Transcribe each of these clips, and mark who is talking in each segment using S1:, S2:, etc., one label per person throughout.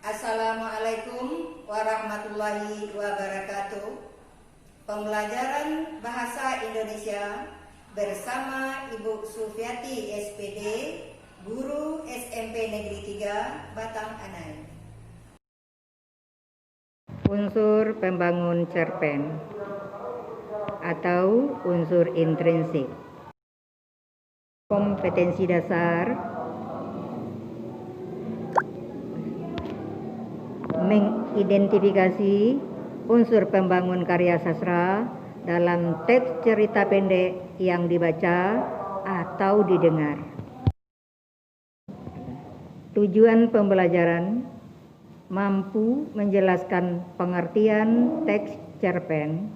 S1: Assalamualaikum warahmatullahi wabarakatuh. Pembelajaran Bahasa Indonesia bersama Ibu Sufiati SPD, Guru SMP Negeri 3 Batang Anai. Unsur pembangun cerpen atau unsur intrinsik. Kompetensi dasar mengidentifikasi unsur pembangun karya sastra dalam teks cerita pendek yang dibaca atau didengar. Tujuan pembelajaran mampu menjelaskan pengertian teks cerpen,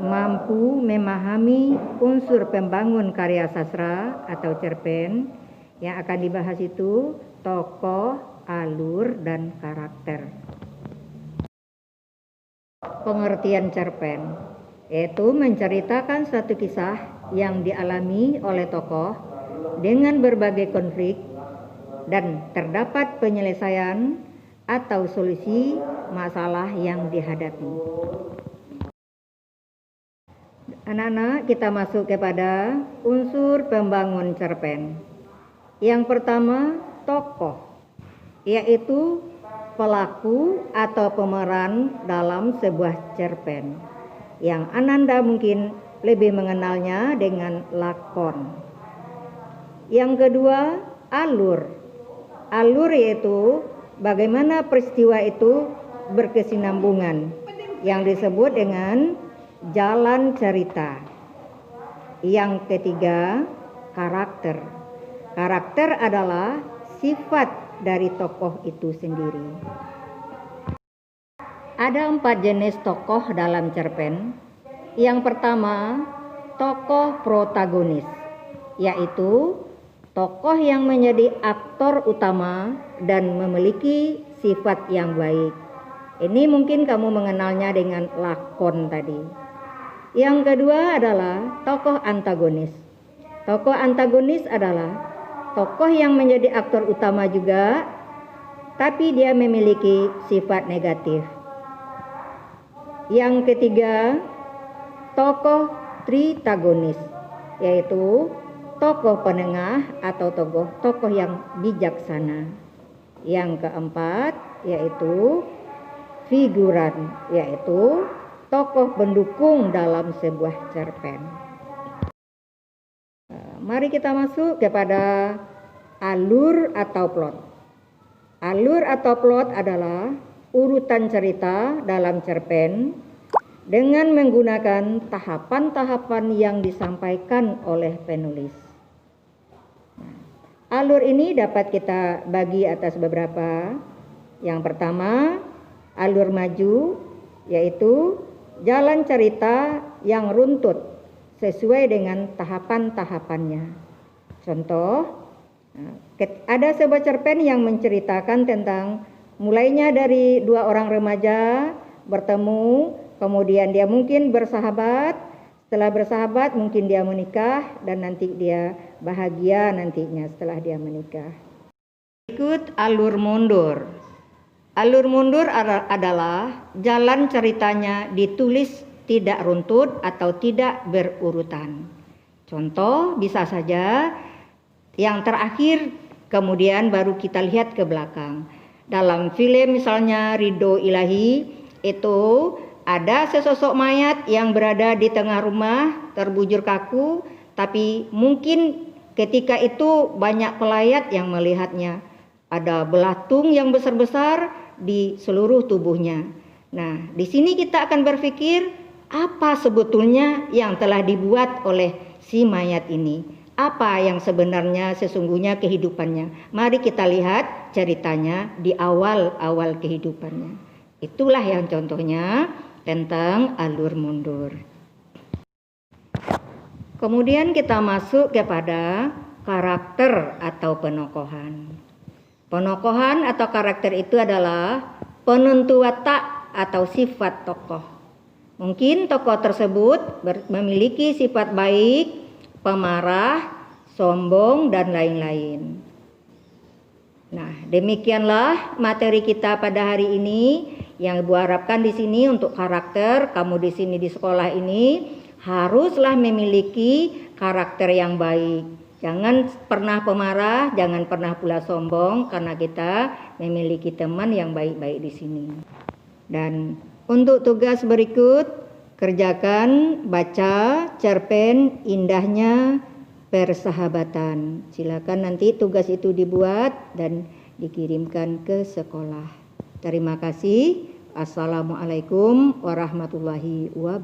S1: mampu memahami unsur pembangun karya sastra atau cerpen. Yang akan dibahas itu tokoh, alur, dan karakter. Pengertian cerpen yaitu menceritakan suatu kisah yang dialami oleh tokoh dengan berbagai konflik dan terdapat penyelesaian atau solusi masalah yang dihadapi. Anak-anak, kita masuk kepada unsur pembangun cerpen. Yang pertama, tokoh, yaitu pelaku atau pemeran dalam sebuah cerpen yang Ananda mungkin lebih mengenalnya dengan lakon. Yang kedua, alur. Alur yaitu bagaimana peristiwa itu berkesinambungan yang disebut dengan jalan cerita. Yang ketiga, karakter. Karakter adalah sifat dari tokoh itu sendiri. Ada 4 jenis tokoh dalam cerpen. Yang pertama, tokoh protagonis, yaitu tokoh yang menjadi aktor utama dan memiliki sifat yang baik. Ini mungkin kamu mengenalnya dengan lakon tadi. Yang kedua adalah tokoh antagonis. Tokoh antagonis adalah tokoh yang menjadi aktor utama juga, tapi dia memiliki sifat negatif. Yang ketiga, tokoh tritagonis, yaitu tokoh penengah atau tokoh yang bijaksana. Yang keempat, yaitu figuran, yaitu tokoh pendukung dalam sebuah cerpen. Mari kita masuk kepada alur atau plot. Alur atau plot adalah urutan cerita dalam cerpen dengan menggunakan tahapan-tahapan yang disampaikan oleh penulis. Alur ini dapat kita bagi atas beberapa. Yang pertama, alur maju, yaitu jalan cerita yang runtut sesuai dengan tahapan-tahapannya. Contoh, ada sebuah cerpen yang menceritakan tentang mulainya dari 2 orang remaja bertemu, kemudian dia mungkin bersahabat, setelah bersahabat mungkin dia menikah, dan nanti dia bahagia nantinya setelah dia menikah. Berikut alur mundur. Alur mundur adalah jalan ceritanya ditulis tidak runtut atau tidak berurutan. Contoh bisa saja yang terakhir kemudian baru kita lihat ke belakang. Dalam film misalnya Ridho Ilahi, itu ada sesosok mayat yang berada di tengah rumah terbujur kaku, tapi mungkin ketika itu banyak pelayat yang melihatnya. Ada belatung yang besar-besar di seluruh tubuhnya. Nah, di sini kita akan berpikir apa sebetulnya yang telah dibuat oleh si mayat ini? Apa yang sebenarnya sesungguhnya kehidupannya? Mari kita lihat ceritanya di awal-awal kehidupannya. Itulah yang contohnya tentang alur mundur. Kemudian kita masuk kepada karakter atau penokohan. Penokohan atau karakter itu adalah penentu watak atau sifat tokoh. Mungkin tokoh tersebut memiliki sifat baik, pemarah, sombong, dan lain-lain. Nah, demikianlah materi kita pada hari ini. Yang Ibu harapkan di sini untuk karakter kamu di sini di sekolah ini haruslah memiliki karakter yang baik. Jangan pernah pemarah, jangan pernah pula sombong karena kita memiliki teman yang baik-baik di sini. Dan untuk tugas berikut, kerjakan, baca cerpen indahnya persahabatan. Silakan nanti tugas itu dibuat dan dikirimkan ke sekolah. Terima kasih. Assalamualaikum warahmatullahi wabarakatuh.